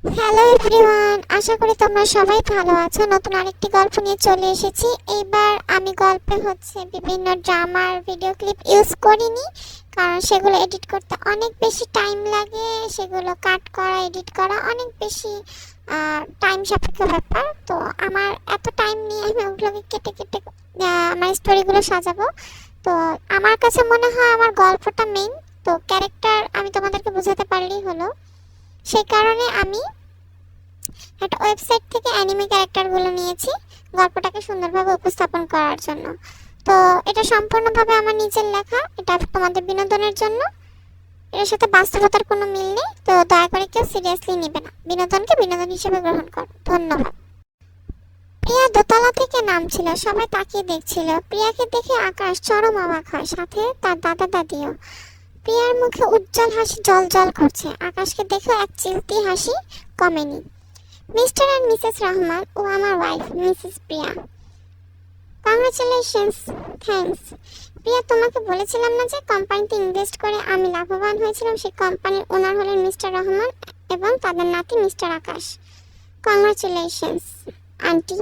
Hello everyone, আশা করি তোমরা সবাই ভালো আছো। নতুন আরেকটি গল্প নিয়ে চলে এসেছি। এইবার আমি গল্পে বিভিন্ন ড্রামার ভিডিও ক্লিপ ইউজ করিনি, কারণ সেগুলো এডিট করতে অনেক বেশি টাইম লাগে। সেগুলো কাট করা, এডিট করা অনেক বেশি টাইম সাপেক্ষ ব্যাপার। তো আমার এত টাইম নিয়ে আমি ওগুলোকে কেটে কেটে আমার স্টোরিগুলো সাজাবো। তো আমার কাছে মনে হয় আমার গল্পটা মেইন, তো ক্যারেক্টার আমি তোমাদেরকে বোঝাতে পারলেই হলো। সেই কারণে আমি একটা ওয়েবসাইট থেকে অ্যানিমে ক্যারেক্টারগুলো নিয়েছি গল্পটাকে সুন্দরভাবে উপস্থাপন করার জন্য। তো এটা সম্পূর্ণভাবে আমার নিজের লেখা, এটা তোমাদের বিনোদনের জন্য। এর সাথে বাস্তবতার কোনো মিল নেই, তো দয়া করে কেউ সিরিয়াসলি নেবে না। বিনোদনকে বিনোদন হিসেবে গ্রহণ করো। ধন্যবাদ। প্রিয়া দোতলা থেকে নামছিল, সবাই তাকিয়ে দেখছিল। প্রিয়াকে দেখে আকাশ চরম অবাক হয়, সাথে তার দাদা দাদিও। প্রিয়ার মুখে উজ্জ্বল হাসি জ্বলজ্বল করছে। আকাশকে দেখে এক চিলতি হাসি কমেনি। মিস্টার অ্যান্ড মিসেস রহমান ও আমার ওয়াইফ মিসেস প্রিয়া। কংগ্রাচুলেশনস। থ্যাঙ্কস। প্রিয়া, তোমাকে বলেছিলাম না যে কোম্পানিতে ইনভেস্ট করে আমি লাভবান হয়েছিলাম? সেই কোম্পানির ওনার হলেন মিস্টার রহমান এবং তাদের নাতি mister Akash. Congratulations aunty.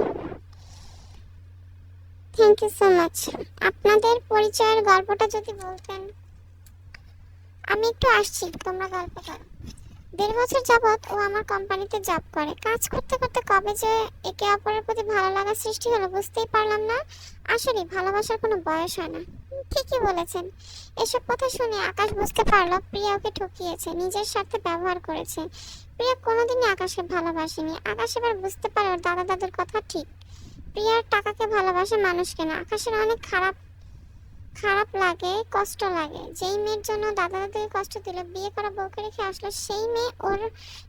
Thank you so much. আপনাদের পরিচয়ের গল্পটা যদি বলতেন। আমি একটু আসছি, তোমরা গল্প করো। 1.5 বছর যাবৎ ও আমার কোম্পানিতে জব করে। কাজ করতে করতে কবে যে একে অপরের প্রতি ভালো লাগা সৃষ্টি হলো বুঝতেই পারলাম না। আসলে ভালোবাসার কোনো বয়স হয় না। ঠিকই বলেছেন। এসব কথা শুনে আকাশ বুঝতে পারলো প্রিয়া ওকে ঠকিয়েছে, নিজের স্বার্থে ব্যবহার করেছে। প্রিয়া কোনোদিনই আকাশকে ভালোবাসেনি। আকাশ এবার বুঝতে পারে ওর দাদা দাদুর কথা ঠিক। প্রিয়ার টাকাকে ভালোবাসে, মানুষকে না। আকাশের অনেক খারাপ খারাপ লাগে, কষ্ট লাগে। যেই মেয়ের জন্য দাদা দাদিকে কষ্ট দিল, বিয়ে করা বউকে রেখে আসলো, সেই মেয়ে ওর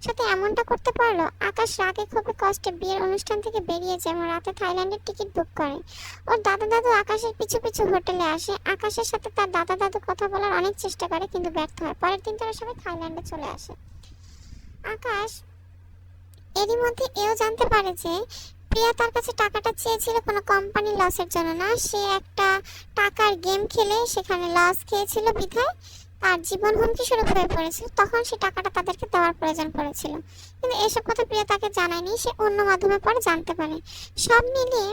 সাথে এমনটা করতে পারলো। আকাশ রাগে ক্ষোভে কষ্টে বিয়ের অনুষ্ঠান থেকে বেরিয়ে যায় এবং রাতে থাইল্যান্ডের টিকিট বুক করে। ওর দাদা দাদু আকাশের পিছু পিছু হোটেলে আসে। আকাশের সাথে তার দাদা দাদু কথা বলার অনেক চেষ্টা করে, কিন্তু ব্যর্থ হয়। পরের দিন তারা সবাই থাইল্যান্ডে চলে আসে। আকাশ এরই মধ্যে এও জানতে পারে যে প্রিয়া তার কাছে টাকাটা চেয়েছিল কোনো কোম্পানি লসের জন্য না। সে একটা টাকার গেম খেলে সেখানে লস খেয়েছিল, বিধায় তার জীবন হুমকি স্বরূপ হয়ে পড়েছিল। তখন সে টাকাটা তাদেরকে দেওয়ার প্রয়োজন পড়েছিল, কিন্তু এসব কথা প্রিয়া তাকে জানায়নি। সে অন্য মাধ্যমে পরে জানতে পারে। সব মিলিয়ে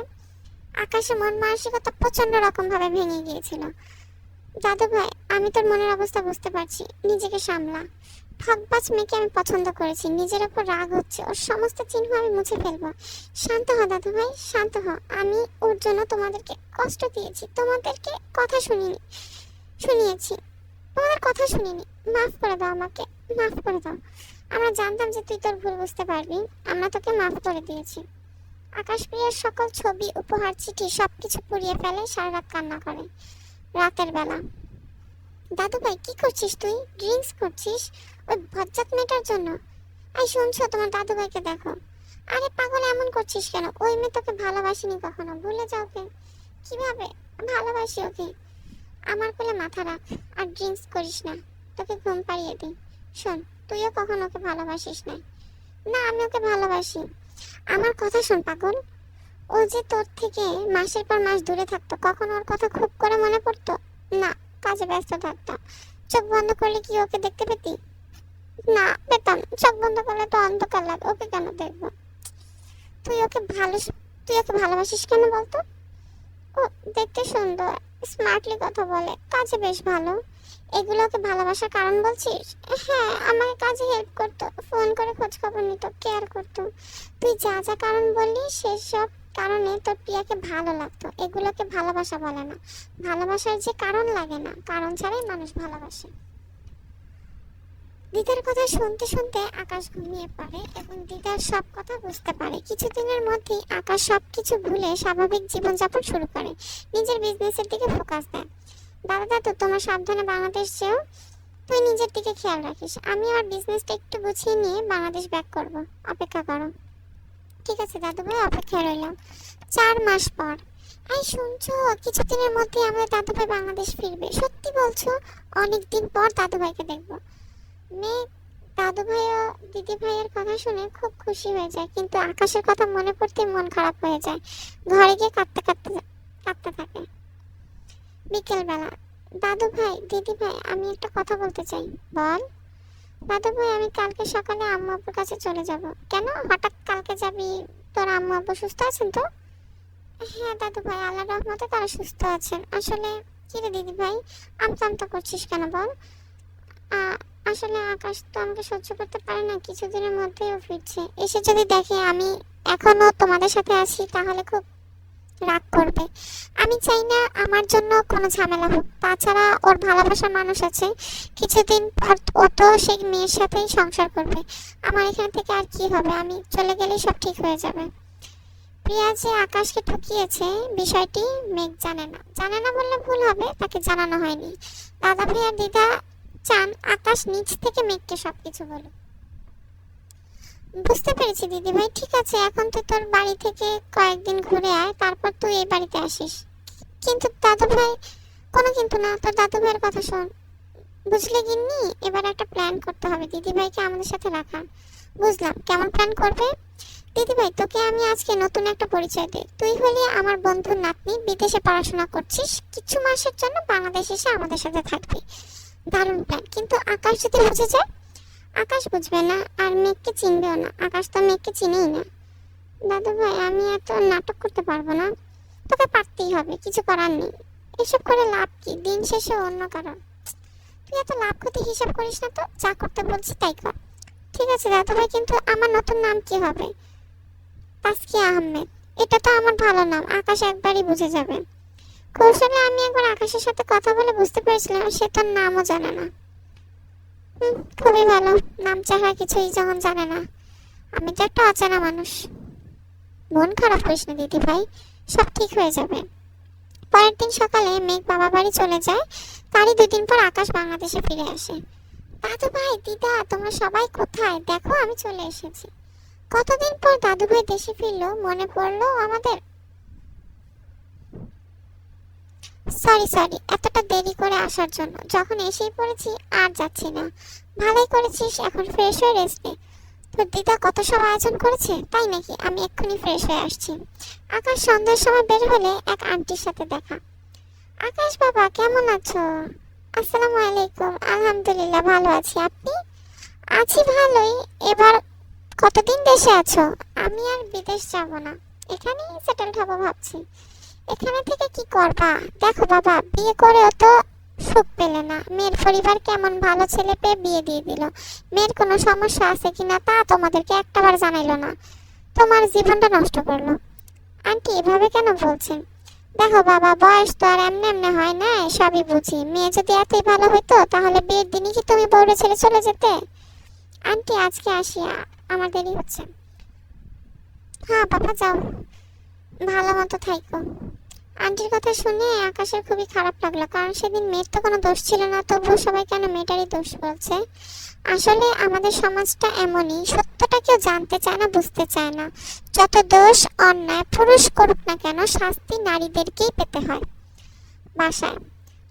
আকাশের মন মানসিকতা প্রচন্ড রকম ভাবে ভেঙে গিয়েছিল। দাদু ভাই, আমি তোর মনের অবস্থা বুঝতে পারছি, নিজেকে সামলা। ঠকবাজ মেয়েকে আমি পছন্দ করেছি, নিজের ওপর রাগ হচ্ছে, ওর সমস্ত চিহ্ন আমি মুছে ফেলবো। শান্ত হ দাদু ভাই, শান্ত হ। আমি ওর জন্য তোমাদেরকে কষ্ট দিয়েছি, তোমাদেরকে কথা শুনিয়েছি, তোমাদের কথা শুনিনি। মাফ করে দাও আমাকে, মাফ করে দাও। আমরা জানতাম যে তুই তোর ভুল বুঝতে পারবি, আমরা তোকে মাফ করে দিয়েছি। আকাশ প্রিয়ার সকল ছবি, উপহার, চিঠি সবকিছু পুড়িয়ে ফেলে, সারা রাত কান্না করে। রাতের বেলা, দাদু ভাই কি করছিস তুই? ড্রিঙ্কস করছিস ওই বজ্জাত মেয়েটার জন্য? এই শুনছো, তোমার দাদু ভাইকে দেখো। আরে পাগল, এমন করছিস কেন? ওই মেয়ে তোকে ভালোবাসিনি কখনো, ভুলে যাও ওকে। কিভাবে ভালোবাসি ওকে? আমার কোলে মাথা রাখ আর ড্রিঙ্কস করিস না, তোকে ঘুম পাড়িয়ে দিই। শোন, তুইও কখনো ওকে ভালোবাসিস না। না, আমি ওকে ভালোবাসি। আমার কথা শোন পাগল। ও যে তোর থেকে মাসের পর মাস দূরে থাকতো, কখনো ওর কথা খুব করে মনে পড়তো না? কাজে ব্যস্ত থাকতাম। চোখ বন্ধ করলে কি ওকে দেখতে পেতি? না, পেতাম। চোখ বন্ধ করলে তো অন্ধকার লাগে, ওকে কেন দেখবো? তুই ওকে ভালো তুই ওকে ভালোবাসিস কেন বলতো? ও দেখতে সুন্দর, স্মার্টলি কথা বলে, কাজে বেশ ভালো। এগুলো ওকে ভালোবাসার কারণ বলছিস? হ্যাঁ, আমাকে কাজে হেল্প করতো, ফোন করে খোঁজ খবর নিত, কেয়ার করতো। তুই যা যা কারণ বললি সেসব কারণে তোর প্রিয়াকে ভালো লাগতো। এগুলোকে ভালোবাসা বলে না। ভালোবাসার যে কারণ লাগে না, কারণ ছাড়াই মানুষ ভালোবাসে। দিদার কথা শুনতে শুনতে আকাশ ঘুমিয়ে পড়ে এবং দিদার সব কথা বুঝতে পারে। কিছুদিনের মধ্যেই আকাশ সবকিছু ভুলে স্বাভাবিক জীবনযাপন শুরু করে, নিজের বিজনেসের দিকে ফোকাস দেয়। দাদা দাদু, তোমার সাবধানে বাংলাদেশ যেও। তুই নিজের দিকে খেয়াল রাখিস। আমি আমার বিজনেসটা একটু গুছিয়ে নিয়ে বাংলাদেশ ব্যাক করব, অপেক্ষা করো। ঠিক আছে দাদু ভাই, অপেক্ষায় রইলাম। 4 মাস পর। এই শুনছো, কিছুদিনের মধ্যে আমাদের দাদু ভাই বাংলাদেশ ফিরবে। সত্যি বলছো? অনেকদিন পর দাদু ভাইকে দেখবো। মেয়ে দাদু ভাই ও দিদি ভাইয়ের কথা শুনে খুব খুশি হয়ে যায়, কিন্তু আকাশের কথা মনে পড়তে মন খারাপ হয়ে যায়। ঘরে গিয়ে কাঁদতে কাঁদতে কাঁদতে থাকে। বিকেল বেলা, দাদু ভাই, দিদি ভাই, আমি একটা কথা বলতে চাই। বল। দাদু ভাই আমি কালকে সকালে আম্মু আব্বুর কাছে চলে যাব। কেন হঠাৎ কালকে যাবি? তোর আম্মু আব্বু সুস্থ আছেন তো? হ্যাঁ দাদু ভাই, আল্লাহর রহমতে তারা সুস্থ আছেন। আসলে কি রে দিদি ভাই, আমতা আমতা করছিস কেন বল? আসলে আকাশ তো আমাকে সহ্য করতে পারে না, কিছুদিনের মধ্যেই ও ফিরছে। এসে যদি দেখে আমি এখনো তোমাদের সাথে আছি তাহলে খুব রাগ করবে। আমি চাই না আমার জন্য কোনো ঝামেলা হোক। তাছাড়া ওর ভালোবাসার মানুষ আছে, কিছুদিন পর ও তো সেই মেয়ের সাথেই সংসার করবে। আমার এখান থেকে আর কি হবে? আমি চলে গেলেই সব ঠিক হয়ে যাবে। প্রিয়া যে আকাশকে ঠকিয়েছে বিষয়টি মেঘ জানে না। জানে না বললে ভুল হবে, তাকে জানানো হয়নি। দাদা ভাই আর দিদা চান আকাশ নিজ থেকে মেঘকে সবকিছু বলুক। বুঝতে পেরেছি দিদি ভাই, ঠিক আছে, এখন তুই তোর বাড়ি থেকে কয়েকদিন ঘুরে আয়, তারপর তুই এই বাড়িতে আসিস। কিন্তু দাদু ভাই, কোনো কিন্তু না, তোর দাদু ভাইয়ের কথা শোন। বুঝলে গিন্নি, এবার একটা প্ল্যান করতে হবে দিদি ভাইকে আমাদের সাথে রাখা। বুঝলাম, কেমন প্ল্যান করবে? দিদি ভাই তোকে আমি আজকে নতুন একটা পরিচয় দিই। তুই হলি আমার বন্ধুর নাতনি, বিদেশে পড়াশোনা করছিস, কিছু মাসের জন্য বাংলাদেশ এসে আমাদের সাথে থাকবি। দারুণ প্ল্যান, কিন্তু আকাশ যদি বুঝে যায়? আকাশ বুঝবে না, আর মেঘকে চিনবেও না। আকাশ তো মেঘকে চিনেই না। দাদু ভাই আমি এত নাটক করতে পারবো না। তোকে পারতেই হবে, কিছু করার নেই। এসব করে লাভ কি? দিন শেষে অন্য কারণ। তুই এত লাভ ক্ষতি হিসাব করিস না তো, যা করতে বলছি তাই কর। ঠিক আছে দাদু ভাই, কিন্তু আমার নতুন নাম কি হবে? তাসকিয়া আহমেদ। এটা তো আমার ভালো নাম, আকাশ একবারই বুঝে যাবে। কৌশলে আমি একবার আকাশের সাথে কথা বলে বুঝতে পেরেছিলাম সে তোর নামও জানে না। খুবই ভালো, নাম চাহা কিছুই যখন জানে না। আমি তো একটা অচেনা মানুষ। মন খারাপ করিস না দিদি ভাই, সব ঠিক হয়ে যাবে। পরের দিন সকালে মেঘ বাবা বাড়ি চলে যায়। তারই 2 দিন পর আকাশ বাংলাদেশে ফিরে আসে। দাদু ভাই দিদা তোমরা সবাই কোথায়? দেখো আমি চলে এসেছি। কতদিন পর দাদু ভাই দেশে ফিরলো, মনে পড়লো আমাদের। সরি সরি এতটা দেরি করে আসার জন্য। যখন এসেই পড়েছি আর যাচ্ছি না। ভালোই করেছিস, এখন ফ্রেশ হয়ে রেস্ট নে। তোর দিদা কত সব আয়োজন করেছে, তাই নাকি? আমি এক্ষুনি ফ্রেশ হয়ে আসছি। আকাশ সন্ধ্যার সময় বের হলে এক আন্টির সাথে দেখা। আকাশ বাবা কেমন আছো? আসসালামু আলাইকুম। আলহামদুলিল্লাহ ভালো আছি, আপনি? আছি ভালোই। এবার কতদিন দেশে আছো? আমি আর বিদেশ যাব না, এখানেই সেটেলড হবো ভাবছি। এখানে থেকে কি করবা? দেখো বাবা, বিয়ে করেও তো সুখ পেলে না। মেয়ের পরিবার কেমন ভালো ছেলে পেয়ে বিয়ে দিয়ে দিল। মেয়ের কোনো সমস্যা আছে কিনা তা তোমাদেরকে একটাবার জানাইলো না, তোমার জীবনটা নষ্ট করলো। আন্টি এভাবে কেন বলছেন? দেখো বাবা, বয়স তো আর এমনি এমনি হয় না, সবই বুঝি। মেয়ে যদি এতই ভালো হইতো তাহলে বিয়ের দিনই কি তুমি বউরে ছেড়ে চলে যেতে? আন্টি আজকে আসি, আমার দেরি হচ্ছে। হ্যাঁ বাবা যাও, ভালো মতো থাইকো। আন্টির কথা শুনে আকাশের খুবই খারাপ লাগলো, কারণ সেদিন মেয়ের তো কোনো দোষ ছিল না, তবুও সবাই কেন মেয়েটারই দোষ বলছে। আসলে আমাদের সমাজটা এমনই, সত্যটা কেউ জানতে চায় না, বুঝতে চায় না। যত দোষ অন্যায় পুরুষ করুক না কেন, শাস্তি নারীদেরকেই পেতে হয়। বাসায়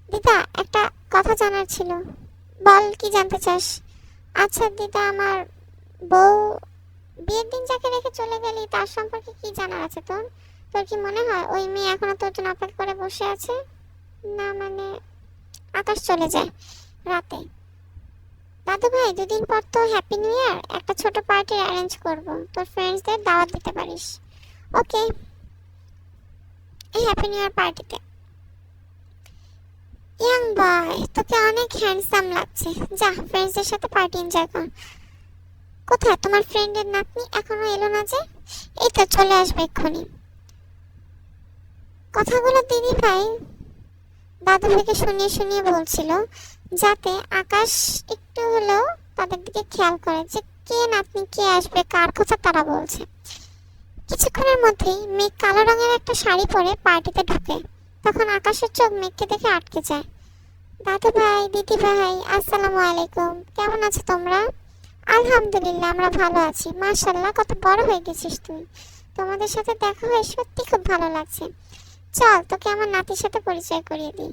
দিদা একটা কথা জানার ছিল। বল, কি জানতে চাস? আচ্ছা দিদা, আমার বউ বিয়ের দিন যাকে রেখে চলে গেলি তার সম্পর্কে কি জানার আছে তোর? তোর কি মনে হয় ওই মেয়ে এখনো তোর জন্য অপেক্ষা করে বসে আছে? না মানে, আকাশ চলে যায় রাতে। দাদু ভাই 2 দিন পর তো হ্যাপি নিউ ইয়ার, একটা ছোট পার্টি অ্যারেঞ্জ করব, তোর ফ্রেন্ডসদের দাওয়াত দিতে পারিস। ওকে, এই হ্যাপি নিউ ইয়ার পার্টিতে। ইয়াং বয়, তোকে অনেক হ্যান্ডসাম লাগছে, যা ফ্রেন্ডসদের সাথে পার্টি এনজয় কর। কোথায় তোমার ফ্রেন্ডের নাতনি, এখনো এলো না যে? এই তো চলে আসবে এক্ষুনি। কথাগুলো দিদি ভাই দাদু ভাইকে শুনিয়ে শুনিয়ে বলছিল, যাতে আকাশ একটু হলেও তাদের দিকে খেয়াল করে যে কে নাতনি, কে আসবে, কার কথা তারা বলছে। কিছুক্ষণের মধ্যেই মেঘ কালো রঙের একটা শাড়ি পরে পার্টিতে ঢুকে। তখন আকাশের চোখ মেঘকে দেখে আটকে যায়। দাদু ভাই দিদি ভাই আসসালামু আলাইকুম, কেমন আছো তোমরা? আলহামদুলিল্লাহ আমরা ভালো আছি। মাশাআল্লাহ কত বড় হয়ে গেছিস তুই, তোমাদের সাথে দেখা হয়ে সত্যি খুব ভালো লাগছে। চল তোকে আমার নাতির সাথে পরিচয় করিয়ে দিই।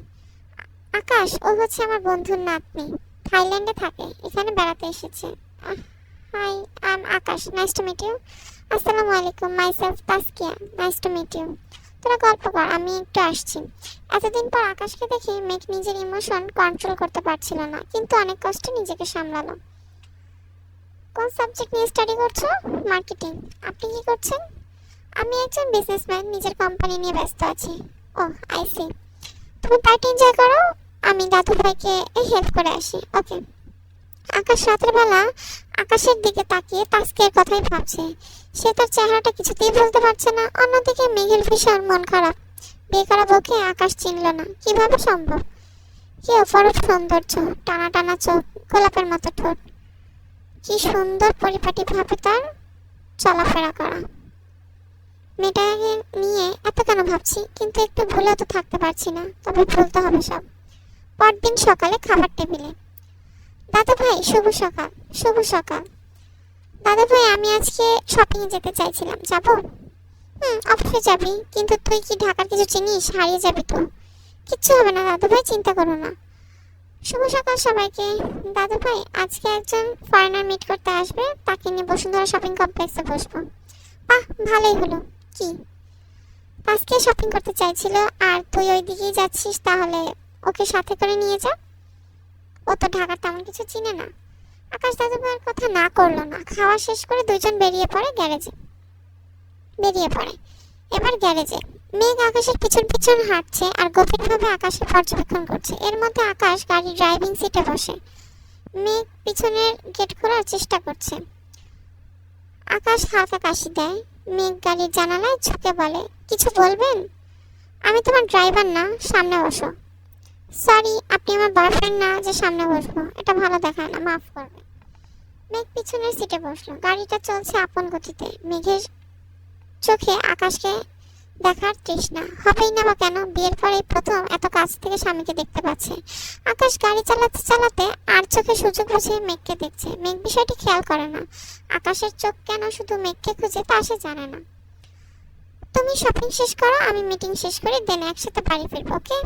আকাশ, ও হচ্ছে আমার বন্ধুর নাতনি, থাইল্যান্ডে থাকে, এখানে বেড়াতে এসেছে। Hi, I am Akash, nice to meet you. আসসালামু আলাইকুম, myself Taskia, nice to meet you. তোরা গল্প কর, আমি একটু আসছি। এতদিন পর আকাশকে দেখে মেঘ নিজের ইমোশন কন্ট্রোল করতে পারছিল না, কিন্তু অনেক কষ্টে নিজেকে সামলালো। কোন সাবজেক্ট নিয়ে স্টাডি করছো? মার্কেটিং। আপনি কি করছেন? আমি একজন বিজনেসম্যান, নিজের কোম্পানি নিয়ে ব্যস্ত আছি। ও, আই সি। তুমি পার্টি এনজয় করো, আমি দাদু ভাইকে হেল্প করে আসি। ওকে। আকাশ রাতের বেলা আকাশের দিকে তাকিয়ে তাস্কের কথাই ভাবছে। সে তার চেহারাটা কিছুতেই বলতে পারছে না। অন্যদিকে মেঘের ভীষণ মন খারাপ। বিয়ে করা বউকে আকাশ চিনল না, কিভাবে সম্ভব? কি অপরূপ সৌন্দর্য, টানা টানা চোখ, গোলাপের মতো ঠোঁট। কি সুন্দর পরিপাটি ভাবে তার চলাফেরা করা। মেয়েটাকে নিয়ে এত কেন ভাবছি, কিন্তু একটু ভুলেও তো থাকতে পারছি না। তবে ভুলতে হবে সব। পরদিন সকালে খাবার টেবিলে। দাদা ভাই, শুভ সকাল। শুভ সকাল। দাদা ভাই, আমি আজকে শপিং এ যেতে চাইছিলাম, যাবো? অবশ্যই যাবি, কিন্তু তুই কি ঢাকার কিছু চিনিস? হারিয়ে যাবি তো। কিচ্ছু হবে না দাদু ভাই, চিন্তা করো না। শুভ সকাল সবাইকে। দাদু ভাই, আজকে একজন ফরেনার মিট করতে আসবে, তাকে নিয়ে বসুন্ধরা শপিং কমপ্লেক্সে বসবো। বাহ, ভালোই হলো। কি? আজকে শপিং করতে চাইছিল, আর তুই ওই দিকেই যাচ্ছিস, তাহলে ওকে সাথে করে নিয়ে যা। ও তো ঢাকার তেমন কিছু চিনে না। আকাশ দাদু ভাইয়ের কথা না করলো না। খাওয়া শেষ করে দুজন বেরিয়ে পড়ে গ্যারেজে। এবার গ্যারেজে মেঘ আকাশের পিছন পিছন হাঁটছে আর গভীরভাবে আকাশে পর্যবেক্ষণ করছে। এর মধ্যে আকাশ গাড়ির ড্রাইভিং সিটে বসে। মেঘ পিছনের গেট খোলার চেষ্টা করছে। আকাশ হালকা কাশি দেয়। মেঘ গাড়ির জানালায় ঝুঁকে বলে, কিছু বলবেন? আমি তোমার ড্রাইভার না, সামনে বসো। সরি, আপনি আমার বয়ফ্রেন্ড না যে সামনে বসবো, এটা ভালো দেখায় না, মাফ করবে। মেঘ পিছনের সিটে বসলো। গাড়িটা চলছে আপন গতিতে। মেঘের চোখে আকাশকে দেখার তৃষ্ণা। হবেই না বা কেন, বিয়ের পরে প্রথম এত কাছ থেকে স্বামীকে দেখতে পাচ্ছে। আকাশ গাড়ি চালাতে চালাতে আর চোখে সুযোগ বুঝে মেঘকে দেখছে। মেঘ বিষয়টি খেয়াল করে না। আকাশের চোখ কেন শুধু মেঘকে খুঁজে তা সে জানে না। তুমি শপিং শেষ করো, আমি মিটিং শেষ করি, দেন একসাথে বাড়ি ফিরবো, ওকে?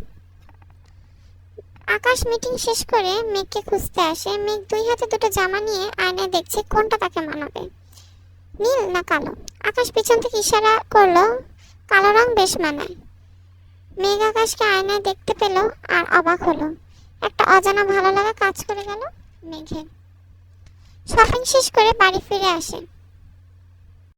আকাশ মিটিং শেষ করে মেঘকে খুঁজতে আসে। মেঘ দুই হাতে দুটো জামা নিয়ে আয়নায় দেখছে কোনটা তাকে মানাবে, নীল না কালো। আকাশ পিছন থেকে ইশারা করলো, কালো রং বেশ মানায়। মেঘ আকাশকে আয়নায় দেখতে পেল আর অবাক হলো। একটা অজানা ভালো লাগা কাজ করে গেল মেঘের। শপিং শেষ করে বাড়ি ফিরে আসে।